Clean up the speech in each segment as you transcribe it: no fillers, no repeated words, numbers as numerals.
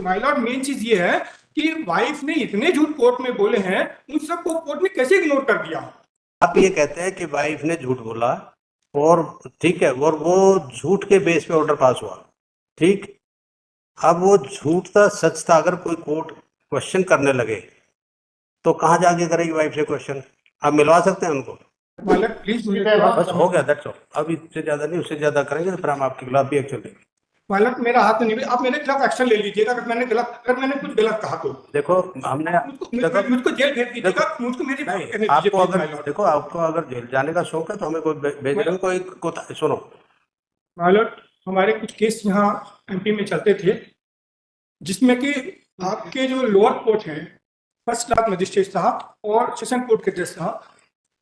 My Lord main चीज ये है कि वाइफ ने इतने झूठ कोर्ट में बोले हैं, उन सबको कोर्ट ने कैसे इग्नोर कर दिया। आप ये कहते हैं कि वाइफ ने झूठ बोला और ठीक है, और वो झूठ के बेस पे ऑर्डर पास हुआ, ठीक। अब वो झूठ था सच था, अगर कोई कोर्ट क्वेश्चन करने लगे तो कहाँ जाके करेगी वाइफ से क्वेश्चन? आप मिलवा सकते हैं उनको? माय लॉर्ड प्लीज मुझे बस हो गया, दैट्स ऑल। अब इससे ज्यादा नहीं, उससे ज्यादा करेंगे तो फिर हम आपके खिलाफ भी एक्शन लेंगे। माय लॉर्ड मेरा हाथ नहीं, आप मेरे खिलाफ एक्शन ले लीजिएगा अगर मैंने कुछ गलत कहा तो। देखो हमने मुझको जेल भेज दीजिएगा, मुझको मेरी नहीं, आपको अगर देखो, आपको अगर जेल जाने का शौक है तो हमें कोई भेज कोई सुनो। माय लॉर्ड हमारे कुछ केस यहाँ एमपी में चलते थे, जिसमें कि आपके जो लोअर कोर्ट हैं, फर्स्ट क्लास मजिस्ट्रेट साहब और सेशन कोर्ट के जज साहब,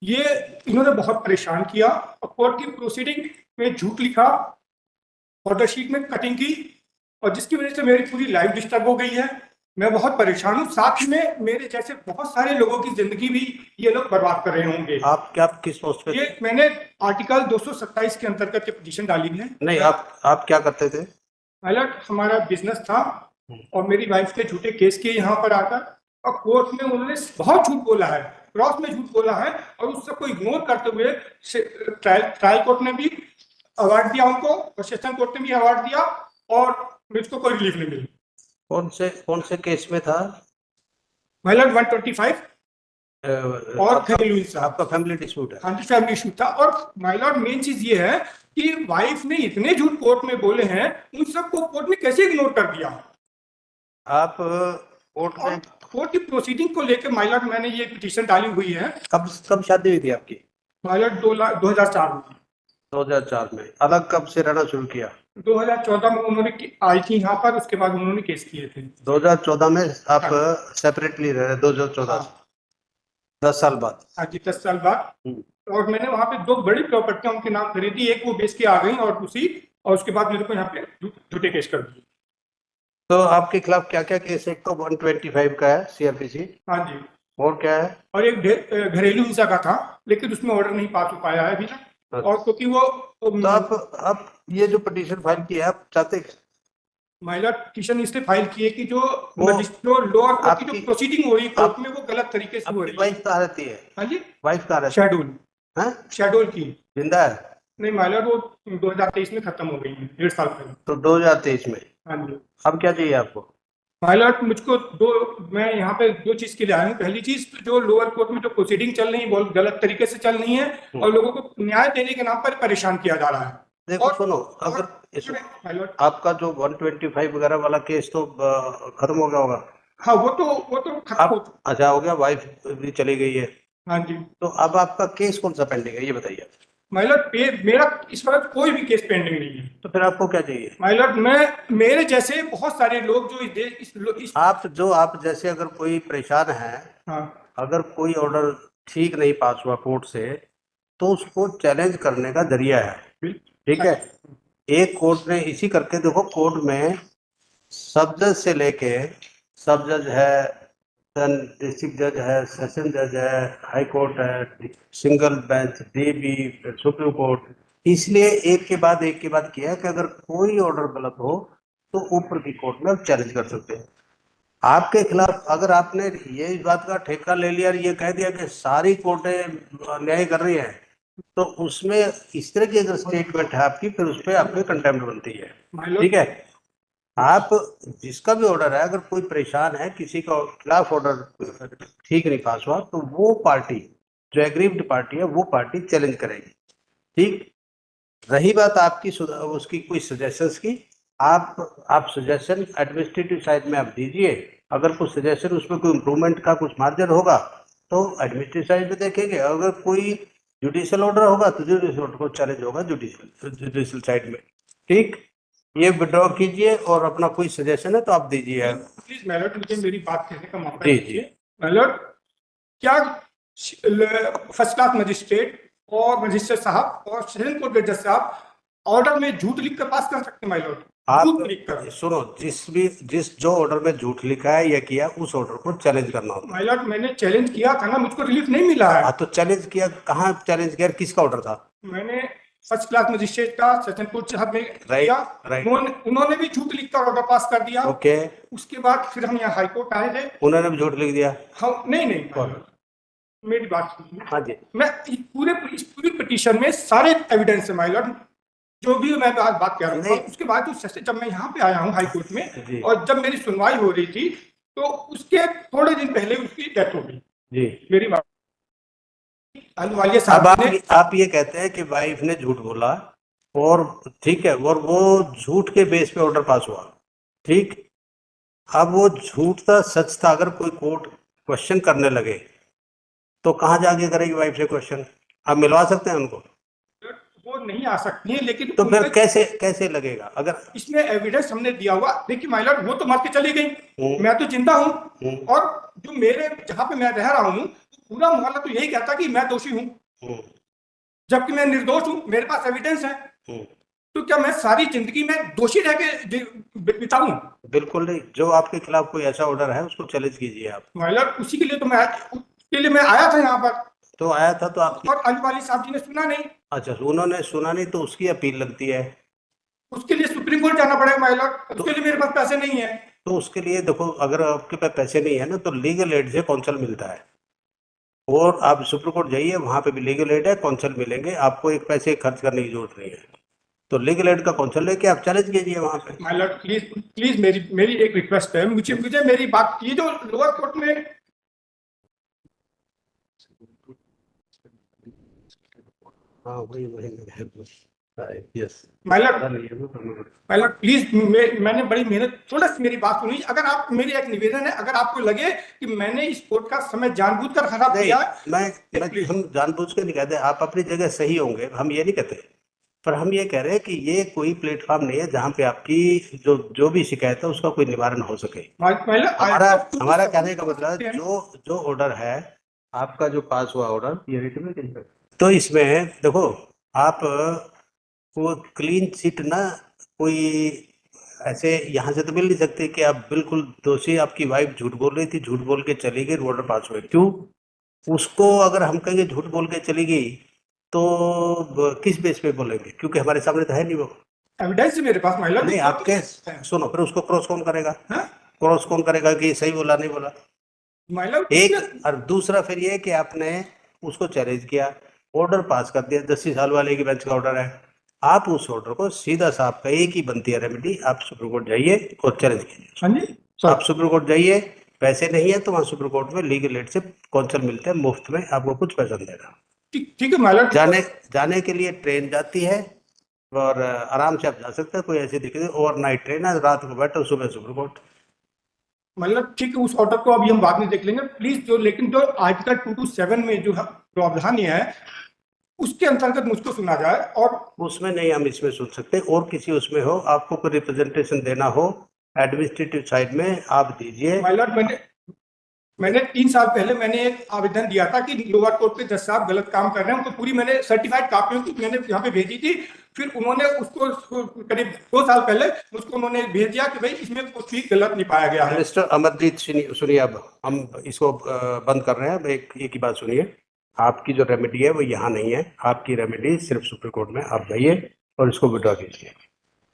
ये इन्होंने बहुत परेशान किया और कोर्ट की प्रोसीडिंग में झूठ लिखा, ऑर्डर शीट में कटिंग की, और जिसकी वजह से मेरी पूरी लाइफ डिस्टर्ब हो गई है। मैं बहुत परेशान हूँ, साथ में मेरे जैसे बहुत सारे लोगों की जिंदगी भी ये लोग बर्बाद कर रहे होंगे। आप क्या, किस पोस्ट पे? ये मैंने आर्टिकल 227 के अंतर्गत ये पिटीशन डाली है। नहीं, आप क्या करते थे? अलर्ट हमारा बिजनेस था और मेरी वाइफ के झूठे केस किए यहाँ पर आकर, और कोर्ट में उन्होंने बहुत झूठ बोला है, क्रॉस में झूठ बोला है, और उस सबको इग्नोर करते हुए ट्रायल कोर्ट ने भी अवार्ड दिया उनको और सेशन कोर्ट ने भी अवार्ड दिया, और मुझको कोई रिलीफ नहीं मिली। कौन से केस में था? माय लॉर्ड 125 और आपका फैमिली डिस्प्यूट है? हाँ जी, फैमिली इशू था। और माय लॉर्ड मेन चीज ये है कि वाइफ ने इतने झूठ कोर्ट में बोले हैं, उन सबको कोर्ट ने कैसे इग्नोर कर दिया। आप कोर्ट की प्रोसीडिंग को लेकर माय लॉर्ड मैंने ये पिटीशन डाली हुई है। कब शादी हुई थी आपकी? माय लॉर्ड 2004 में। 2004 में। अलग कब से रहना शुरू किया? 2014 में उन्होंने आई थी यहाँ पर, उसके बाद उन्होंने केस किए थे। 2014 में आप सेपरेटली रह रहे? 2014 10 साल बाद? हाँ जी, 10 साल बाद। और मैंने वहाँ पे 2 बड़ी प्रॉपर्टियां उनके नाम खरीदी, एक वो बेच के आ गई और उसके बाद मेरे को यहाँ पे झूठे केस कर दिए। तो आपके खिलाफ क्या क्या केस है? एक तो 125 का है सीआरपीसी। हाँ जी। और क्या है? और एक घरेलू हिंसा का था, लेकिन उसमें ऑर्डर नहीं पास हो पाया है अभी तक। और क्योंकि वो तो आप ये जो पिटीशन फाइल की है, आप चाहते महिला पिटीशन इसलिए फाइल की है कि जो लोअर कोर्ट की जो प्रोसीडिंग हो रही है कोर्ट में, वो गलत तरीके से हो रही है। वाइफ कहाँ रहती है? हाँ जी, वाइफ कहाँ रहती है? शेड्यूल की जिंदा है? नहीं महिला, वो 2023 में खत्म हो गई है, 1.5 साल पहले। तो 2023 में? हाँ जी। अब क्या चाहिए आपको? पायलट मुझको मैं यहाँ पे 2 चीज के लिए आया हूँ। पहली चीज, जो लोअर कोर्ट में जो प्रोसीडिंग चल रही है बहुत गलत तरीके से चल रही है और लोगों को न्याय देने के नाम पर परेशान किया जा रहा है। देखो सुनो, अगर आपका जो 125 वगैरह वाला केस तो खत्म हो गया होगा? हाँ, वो तो खत्म। अच्छा, हो गया, वाइफ भी चली गई है। हाँ जी। तो अब आपका केस कौन सा पेंडिंग है, ये बताइए। मेरा इस वक्त कोई भी केस पेंडिंग नहीं है। तो फिर आपको क्या चाहिए? माइलॉर्ड, मेरे जैसे बहुत सारे लोग जो आप जैसे अगर कोई परेशान है, हाँ, अगर कोई ऑर्डर ठीक नहीं पास हुआ कोर्ट से, तो उसको चैलेंज करने का जरिया है, ठीक है। एक कोर्ट ने इसी करके, देखो कोर्ट में सब जज से लेके, सब जज है, डिस्ट्रिक्ट जज है, सेशन जज है, हाई कोर्ट है, single bench, dB, supreme court, इसलिए एक के बाद किया कि अगर कोई ऑर्डर गलत हो तो ऊपर की कोर्ट में आप चैलेंज कर सकते हैं। आपके खिलाफ अगर आपने ये इस बात का ठेका ले लिया और ये कह दिया कि सारी कोर्टें न्याय कर रही है, तो उसमें इस तरह की अगर स्टेटमेंट है आपकी, फिर उस पर आपकी कंटेम्प्ट बनती है, ठीक है। आप जिसका भी ऑर्डर है, अगर कोई परेशान है, किसी का खिलाफ ऑर्डर ठीक नहीं पास हुआ, तो वो पार्टी जो एग्रीव्ड पार्टी है, वो पार्टी चैलेंज करेगी, ठीक। रही बात आपकी उसकी कोई सजेशंस की, आप सजेशन एडमिनिस्ट्रेटिव साइड में आप दीजिए। अगर कुछ सजेशन उसमें कोई इम्प्रूवमेंट का कुछ मार्जिन होगा तो एडमिनिस्ट्रेटिव साइड में देखेंगे। अगर कोई जुडिशियल ऑर्डर होगा तो जुडिशियल ऑर्डर को चैलेंज होगा जुडिशियल साइड में, ठीक। ये विड्रॉ कीजिए और अपना कोई सजेशन है तो आप दीजिए। प्लीज मैलॉर्ड, मुझे मेरी बात कहने का मौका दीजिए। मैलॉर्ड, क्या फर्स्ट क्लास मजिस्ट्रेट और मजिस्ट्रेट साहब और सेशन कोर्ट जज साहब ऑर्डर में झूठ लिख कर पास कर सकते हैं? मैलॉर्ड, आप सुनो, जिस जो ऑर्डर में झूठ लिखा है या किया, उस ऑर्डर को चैलेंज करना होता है। मैलॉर्ड, मैंने चैलेंज किया था ना, मुझको रिलीफ नहीं मिला है। तो चैलेंज किया, कहाँ चैलेंज किया, किसका ऑर्डर था? मैंने फर्स्ट क्लास मजिस्ट्रेट का सेशन कोर्ट साहब ने किया। राइट। उन्होंने भी झूठ लिखकर ऑर्डर पास कर दिया। ओके। उसके बाद फिर हम यहाँ हाई कोर्ट आए थे। उन्होंने भी झूठ लिख दिया। हम नहीं, मेरी बात सुनिए। हाँ जी। मैं इस पूरी पिटीशन में सारे एविडेंस है माय लॉर्ड, जो भी मैं आज बात कर रहा हूँ। उसके बाद जो सेशन, जब मैं यहाँ पे आया हूँ हाई कोर्ट में, और जब मेरी सुनवाई हो रही थी, तो उसके थोड़े दिन पहले उसकी डेथ हो गई जी। मेरी बात अब आप ये कहते हैं कि वाइफ ने झूठ बोला, और ठीक है, और वो झूठ के बेस पे ऑर्डर पास हुआ, ठीक। अब वो झूठ था सच था, अगर कोई कोर्ट क्वेश्चन करने लगे तो कहाँ जाके करेगी वाइफ से क्वेश्चन? आप मिलवा सकते हैं उनको? वो नहीं आ सकती है, लेकिन तो फिर कैसे लगेगा? अगर इसमें एविडेंस हमने दिया हुआ, देखिए माय लॉर्ड, वो तो मर के चली गई, मैं तो जिंदा हूँ, और जो मेरे जहाँ पे मैं रह रहा हूँ पूरा मोहल्ला तो यही कहता कि मैं दोषी हूँ, जबकि मैं निर्दोष हूँ, मेरे पास एविडेंस है। तो क्या मैं सारी जिंदगी में दोषी रह के बिताऊं? बिल्कुल नहीं। जो आपके खिलाफ कोई ऐसा ऑर्डर है उसको चैलेंज कीजिए आप। माय लॉर्ड, उसी के लिए तो मैं आया था यहाँ पर। तो आया था तो आप, और अली वाली साहब जी ने सुना नहीं। अच्छा, उन्होंने सुना नहीं तो उसकी अपील लगती है, उसके लिए सुप्रीम कोर्ट जाना पड़ेगा माय लॉर्ड। उसके लिए मेरे पास पैसे नहीं है। तो उसके लिए देखो, अगर आपके पास पैसे नहीं है ना, तो लीगल एड से कौंसल मिलता है, और आप सुप्रीम कोर्ट जाइए, वहां पे भी लीगल एड है, कौंसल मिलेंगे, आपको एक पैसे खर्च करने की जरूरत नहीं है। तो लीगल एड का कौंसल लेके आप चैलेंज कीजिए वहां पे। माय लॉर्ड प्लीज मेरी एक रिक्वेस्ट है, मुझे मेरी बात, ये जो लोअर कोर्ट में, हाँ वही यस माय लॉर्ड प्लीज, मैंने बड़ी मेहनत, थोड़ा सी मेरी बात सुनिए। अगर आप, मेरी एक निवेदन है, अगर आपको लगे कि मैंने इस कोर्ट का समय जानबूझकर खराब किया, हम जानबूझ के नहीं कहते, आप अपनी जगह सही होंगे, हम ये नहीं कहते, पर हम ये कह रहे हैं कि ये कोई प्लेटफॉर्म नहीं है जहाँ पे आपकी जो भी शिकायत है उसका कोई निवारण हो सके। हमारा कहने का मतलब है, जो ऑर्डर है आपका, जो पास हुआ ऑर्डर, ये रिटर्न में, तो इसमें देखो, आप वो क्लीन चिट ना, कोई ऐसे यहाँ से तो मिल नहीं सकते कि आप बिल्कुल दोषी, आपकी वाइफ झूठ बोल रही थी, झूठ बोल के चली गई, ऑर्डर पास हुए, क्यों? उसको अगर हम कहेंगे झूठ बोल के चली गई, तो किस बेस पे बोलेंगे? क्योंकि हमारे सामने तो है नहीं वो एविडेंस मेरे पास। महिला नहीं, आपके सुनो, फिर उसको क्रॉस कौन करेगा? क्रॉस कौन करेगा कि सही बोला नहीं बोला? महिला एक, और दूसरा फिर ये कि आपने उसको चैलेंज किया, ऑर्डर पास कर दिया, 10 साल वाले की बेंच का ऑर्डर है, आप उस ऑर्डर को सीधा सा, आपका एक ही बनती है रेमेडी, आप सुप्रीम कोर्ट जाइए और चैलेंज कीजिए। हाँ जी, आप सुप्रीम कोर्ट जाइए, पैसे नहीं है तो वहाँ सुप्रीम कोर्ट में लीगल एड से कौंसल मिलते हैं मुफ्त में, आपको कुछ पैसा नहीं देगा। ठीक है मालिक, जाने के लिए ट्रेन जाती है, और आराम से आप जा सकते हैं, कोई ऐसी दिक्कत नहीं, ओवरनाइट ट्रेन है, रात को बैठो, सुबह सुप्रीम कोर्ट। मतलब ठीक है, उस ऑर्डर को अभी हम बाद में देख लेंगे प्लीज। जो लेकिन जो आर्टिकल 227 में जो प्रावधान है, उसके अंतर्गत मुझको सुना जाए, और उसमें नहीं, हम इसमें सुन सकते, और किसी उसमें हो, आपको कोई रिप्रेजेंटेशन देना हो एडमिनिस्ट्रेटिव साइड में, आप दीजिए। माय लॉर्ड, मैंने 3 साल पहले मैंने एक आवेदन दिया था कि लोअर कोर्ट के जज साहब गलत काम कर रहे हैं, उनको पूरी मैंने सर्टिफाइड कापियों की मैंने यहाँ पे भेजी थी। फिर उन्होंने उसको करीब 2 साल पहले मुझको उन्होंने भेज दिया कि भाई इसमें कुछ भी गलत नहीं पाया गया है। मिस्टर अमरजीत, सुनिए, अब हम इसको बंद कर रहे हैं। एक ही बात सुनिए, आपकी जो रेमेडी है वो यहाँ नहीं है, आपकी रेमेडी सिर्फ सुप्रीम कोर्ट में, आप जाइए और इसको विड्रॉ कीजिए।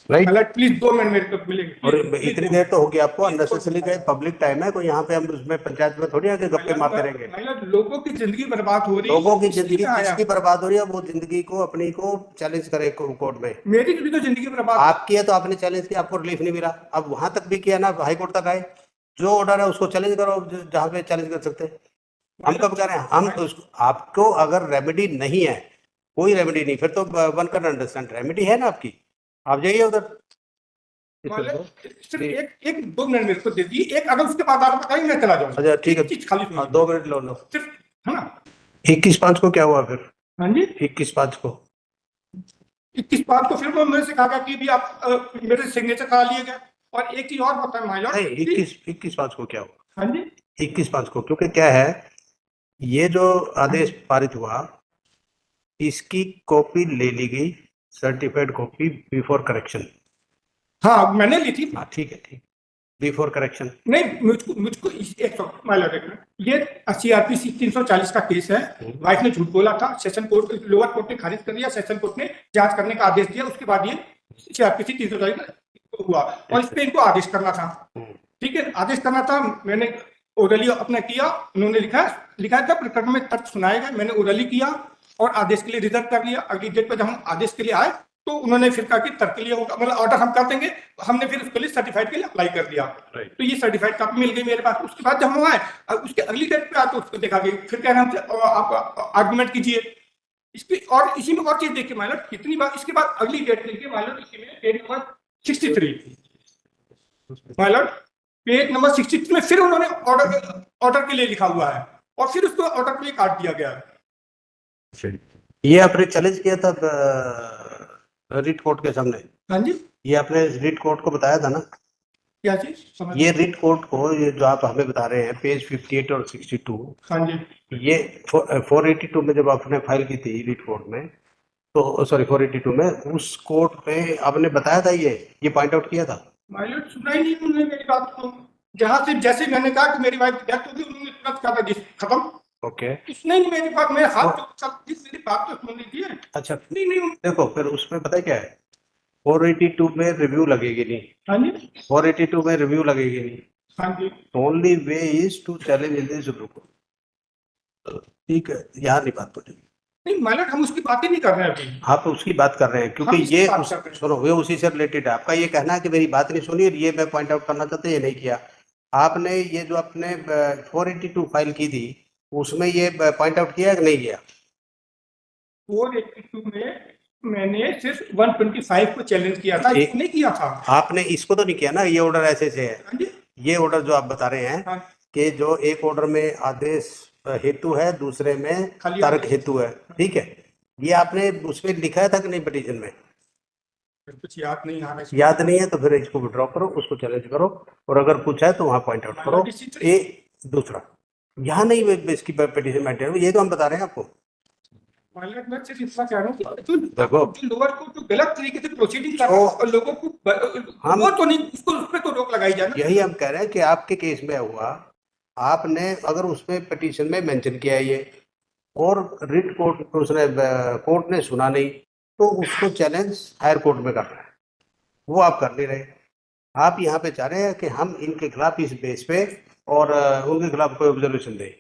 राइट, प्लीज 2 मिनट मेरे को मिलेंगे। और इतनी देर तो होगी आपको, अननेसेसरी का पब्लिक टाइम है, कोई यहाँ पे हम उसमें पंचायत में थोड़ी आके गप्पे मारते रहेंगे। लोगों की जिंदगी बर्बाद हो रही है, लोगों की जिंदगी किसकी बर्बाद हो रही है? वो जिंदगी को अपनी को चैलेंज करे कोर्ट में। मेरी भी तो जिंदगी बर्बाद आपकी है, तो आपने चैलेंज किया, आपको रिलीफ नहीं मिला, अब वहां तक भी किया ना, हाई कोर्ट तक आए, जो ऑर्डर है उसको चैलेंज करो जहाँ पे चैलेंज कर सकते हैं। हम कब कह रहे हैं, हम आपको अगर रेमेडी नहीं है, कोई रेमेडी नहीं, फिर तो वन कैन अंडरस्टैंड, रेमेडी है ना आपकी, आप जाइए उधर। सिर्फ एक 2 मिनट मेरे को दे दीजिए, एक अगर उसके बाद आप बताइए मैं चला जाऊंगा। अच्छा ठीक है, खाली 2 मिनट लो सिर्फ, है ना। 21/5 को क्या हुआ फिर? हाँ जी, 21/5 को 21/5 को फिर वो मेरे से कहा कि भी आप मेरे सिग्नेचर करा लिए गए। और एक चीज और बताएं माय लॉर्ड, 21/5 को क्या हुआ? हाँ जी, 21/5 को, क्योंकि क्या है, ये जो आदेश पारित हुआ, इसकी कॉपी ले ली गई, सर्टिफाइड कॉपी बिफोर करेक्शन। हाँ मैंने ली थी। हाँ ठीक है, ठीक। Before correction? नहीं, मुझको एक माय लॉर्ड, एक मिनट, ये सीआरपीसी 340 का केस है। वाइफ ने झूठ बोला था, सेशन कोर्ट, लोअर कोर्ट ने खारिज कर दिया, सेशन कोर्ट ने जांच करने का आदेश दिया, उसके बाद ये सीआरपीसी 340 हुआ और इस पे इनको आदेश करना था। ठीक है, आदेश करना था, मैंने ओरली अपना किया, उन्होंने लिखा था प्रकरण में तर्क सुनाए गए, मैंने ओरली किया और आदेश के लिए रिजर्व कर लिया। अगली डेट पर जब हम आदेश के लिए आए तो उन्होंने फिर कहा कि तर्क के लिए होगा, मतलब ऑर्डर हम कर देंगे, हमने फिर उसके लिए सर्टिफाइड के लिए अप्लाई कर दिया। तो ये सर्टिफाइड कॉपी मिल गई मेरे पास। उसके बाद जब हम आए, उसके अगली डेट पे आए तो उसको देखा गया, फिर कह रहे हैं आप आर्गुमेंट कीजिए इस पे। और इसी में और चीज देखिए माइलर, कितनी बार इसके बाद अगली डेट देखिए माइलर, इसी में page number 63 Mylar, page number 63 में फिर उन्होंने ऑर्डर के लिए लिखा हुआ है और फिर उसको ऑर्डर के लिए काट दिया गया है। ये आपने चैलेंज किया था रिट कोर्ट के सामने? हाँ जी, ये आपने रिट कोर्ट को बताया था ना? क्या चीज समझ? ये रिट कोर्ट को, ये जो आप हमें बता रहे हैं पेज 58 और 62, हाँ जी, ये 482 में जब आपने फाइल की थी रिट कोर्ट में, तो सॉरी 482 में, उस कोर्ट में आपने बताया था ये पॉइंट आउट किया था? माइलर सुना ही नहीं उन्होंने मेरी बात को। जहां से जैसे मैंने कहा कि मेरी वाइफ की डेथ होगी, उन्होंने तुरंत कहा था खत्म। ओके। उसने नहीं मेरी बात, मेरे हाथ मेरी बात तो सुन लीजिए। अच्छा, नहीं, देखो फिर उसमें पता है क्या है, 482 में रिव्यू लगेगी नहीं। हाँ जी, 482 में रिव्यू लगेगी नहीं। हाँ जी, only way is to challenge in this review. ठीक है, यहाँ नहीं बात पड़ेगी। नहीं माइलर, हम उसकी बात ही नहीं कर रहे हैं अभी। आप उसकी बात कर रहे हैं क्योंकि हम इसकी ये बात कर रहे हैं। सुनो, ये उसी से रिलेटेड है। आपका ये कहना है कि मेरी बात नहीं सुनी, और ये मैं पॉइंट आउट करना चाहता ये नहीं किया आपने। ये जो आपने 482 फाइल की थी, उसमें ये पॉइंट आउट किया कि नहीं किया? 482 में मैंने सिर्फ 125 को चैलेंज किया था, इसको नहीं किया था। आपने इसको तो नहीं किया ना? ये ऑर्डर ऐसे से है। हाँ जी, ये ऑर्डर जो आप बता रहे हैं हाँ, कि जो एक ऑर्डर में आदेश हेतु है, दूसरे में खाली तर्क आदेश। हेतु है, ठीक है, ये आपने उसमें लिखा था कि नहीं पिटीशन में? कुछ याद नहीं आ रहा है। याद नहीं है तो फिर इसको विड्रॉ करो, उसको चैलेंज करो, और अगर कुछ है तो वहां पॉइंट आउट करो। ये दूसरा, यहाँ नहीं इसकी पिटीशन मेंटेन, ये तो हम बता रहे हैं आपको। माइलर, मैं सिर्फ इतना कह रहा हूँ कि देखो, जो लोअर कोर्ट जो गलत तरीके से प्रोसीडिंग कर रहा है और लोगों को वो तो नहीं, उसको उस पर तो रोक लगाई जाए ना। यही हम कह रहे हैं कि आपके केस में हुआ, आपने अगर उसमें पिटीशन में मेंशन किया है ये, और रिट कोर्ट उसने कोर्ट ने सुना नहीं, तो उसको चैलेंज हायर कोर्ट में करना है, वो आप कर नहीं रहे। आप यहाँ पे चाह रहे हैं कि हम इनके खिलाफ इस बेस पे और उनके खिलाफ कोई ऑब्जर्वेशन दें।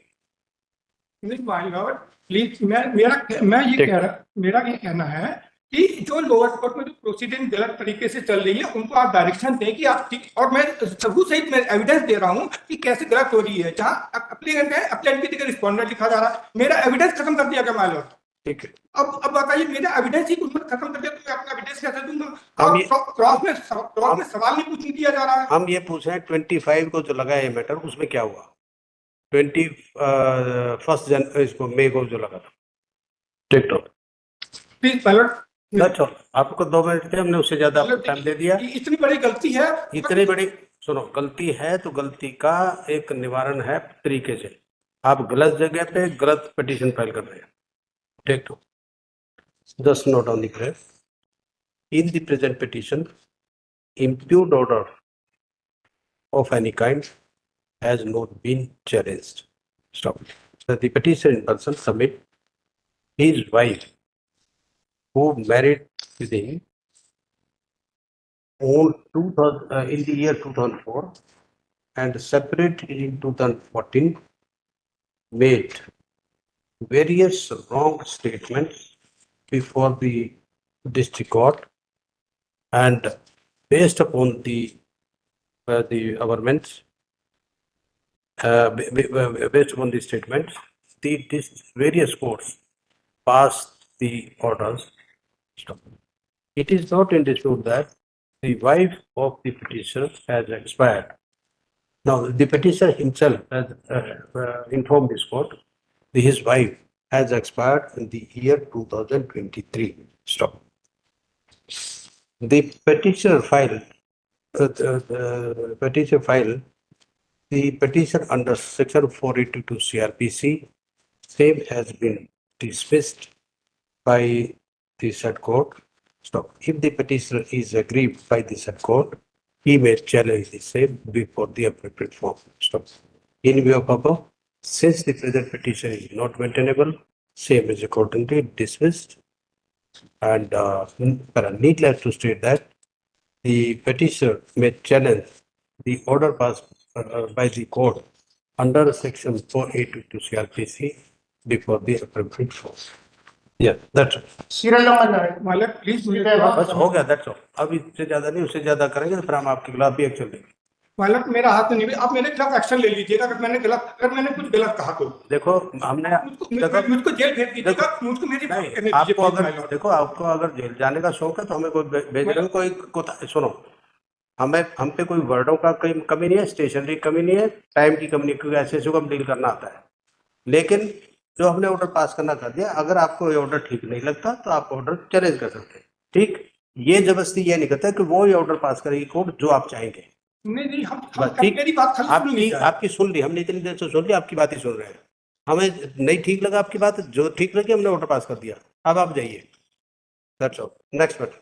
नहीं माय लॉर्ड, प्लीज, मेरा ये कहना है कि जो लोअर कोर्ट में जो प्रोसीडिंग गलत तरीके से चल रही है, उनको आप डायरेक्शन दें कि आप ठीक, और मैं सबूत सहित मैं एविडेंस दे रहा हूँ कि कैसे गलत हो रही है। जहाँ अप्लीकेंट है, अप्लाइड की जगह रिस्पॉन्डेंट लिखा जा रहा है, मेरा एविडेंस खत्म कर दिया गया माय लॉर्ड। ठीक है, अब बताइए, मेरा एविडेंस ही उन्होंने खत्म कर दिया, तो मैं अपना एविडेंस कैसे दूंगा? हम और ये- क्रॉस में सवाल नहीं पूछ दिया जा रहा है। हम ये पूछ रहे हैं 25 को जो लगा ये मैटर, उसमें क्या हुआ? 21 इसको मई को जो लगा था टिकटॉक। प्लीज माय लॉर्ड, अच्छा, आपको 2 मिनट थे, हमने उससे ज्यादा आपको टाइम दे दिया। इतनी बड़ी गलती है। इतनी बड़ी, सुनो, गलती है तो गलती का एक निवारण है तरीके से। आप गलत जगह पे गलत पिटीशन फाइल कर रहे हैं। Take two, just note on the graph, in the present petition impugned order of any kind has not been challenged. Stop. So the petitioner in person submit his wife, who married with him on 2000 in the year 2004 and separated in 2014, made various wrong statements before the district court, and based upon the government's based upon the statements, these various courts passed the orders. Stop. It is not in dispute that the wife of the petitioner has expired. Now, the petitioner himself has informed this court that his wife has expired in the year 2023. Stop. The petitioner filed the petition under section 482 CRPC. Same has been dismissed by the said court. Stop. If the petitioner is aggrieved by the said court, he may challenge the same before the appropriate form. So, in view of above, since the present petition is not maintainable, same is accordingly dismissed. And needless to state that the petitioner may challenge the order passed by the court under section 482 CRPC before the appropriate form. Yeah, that's all. serial number मालिक please मुझे बस हो गया, that's all. अब इससे ज्यादा नहीं, उससे ज्यादा करेंगे तो फिर हम आपके खिलाफ भी एक्शन लेंगे. मालिक मेरा हाथ नहीं, आप मेरे खिलाफ एक्शन ले लीजिएगा अगर मैंने कुछ गलत कहा तो देखो हमने मुझको जेल भेज दीजिएगा, मुझको मेरी बात करने दीजिए, आपको please, my अगर lord. देखो आपको अगर जेल जाने का शौक है तो हमें कोई भेजने में कोई सुनो, हमें हम पे कोई वर्डों का कोई कमी नहीं है, स्टेशनरी कमी नहीं है, टाइम की कमी नहीं, क्योंकि ऐसे को हम डील करना आता है. लेकिन जो हमने ऑर्डर पास करना कर दिया, अगर आपको ये ऑर्डर ठीक नहीं लगता तो आप ऑर्डर चैलेंज कर सकते हैं. ठीक, ये जबरदस्ती ये नहीं करता कि वो ये ऑर्डर पास करेगी कोर्ट जो आप चाहेंगे. नहीं हम बस ठीक, मेरी बात खाली सुन लीजिए. आपकी सुन ली, हमने इतनी देर से सुन ली, आपकी बात ही सुन रहे हैं. हमें नहीं ठीक लगा आपकी बात, जो ठीक लगी हमने ऑर्डर पास कर दिया. अब आप जाइए. That's all. Next matter.